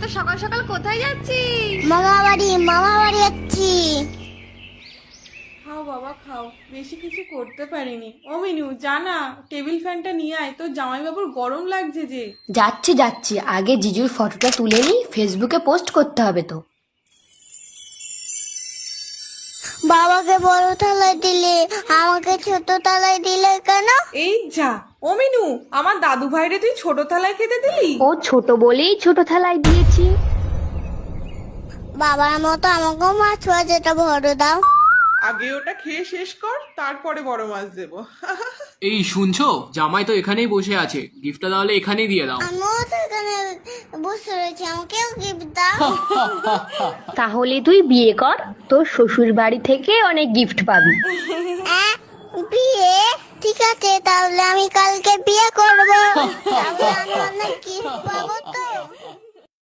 এত সকাল সকাল কোথায় যাচ্ছিস? মামা বাড়ি যাচ্ছি। খাও বাবা খাও, বেশি কিছু করতে পারিনি। ও মিনু জানা, টেবিল ফ্যানটা নিয়ে আয়, তোর জামাইবাবুর গরম লাগছে যে। যাচ্ছি আগে জিজুর ফটোটা তুলে নি, ফেসবুকে পোস্ট করতে হবে তো। বাবাকে বড় থালায় দিলে, আমাকে ছোট থালায় দিলে কেন? এই যা, ও মিনু, আমার দাদু ভাইরে তুই ছোট থালায় খেতে দিলি? ও ছোট বলেই ছোট থালায় দিয়েছি। বাবার মতো আমাকেও মাছ ভাজাটা বড় দাও। আগে ওটা খেয়ে শেষ কর, তারপরে বড় মাছ দেবো। এই শুনছো, জামাই তো এখানেই বসে আছে, গিফটটা তাহলে এখানেই দিয়ে দাও। আমিও তো এখানে বসে রয়েছি, আমাকেও গিফট দাও। তাহলে তুই বিয়ে কর, তোর শ্বশুর বাড়ি থেকে অনেক গিফট পাবি। বিয়ে? ঠিক আছে, তাহলে আমি কালকে বিয়ে করবো। তাহলে আমি অনেক গিফট পাবো তো।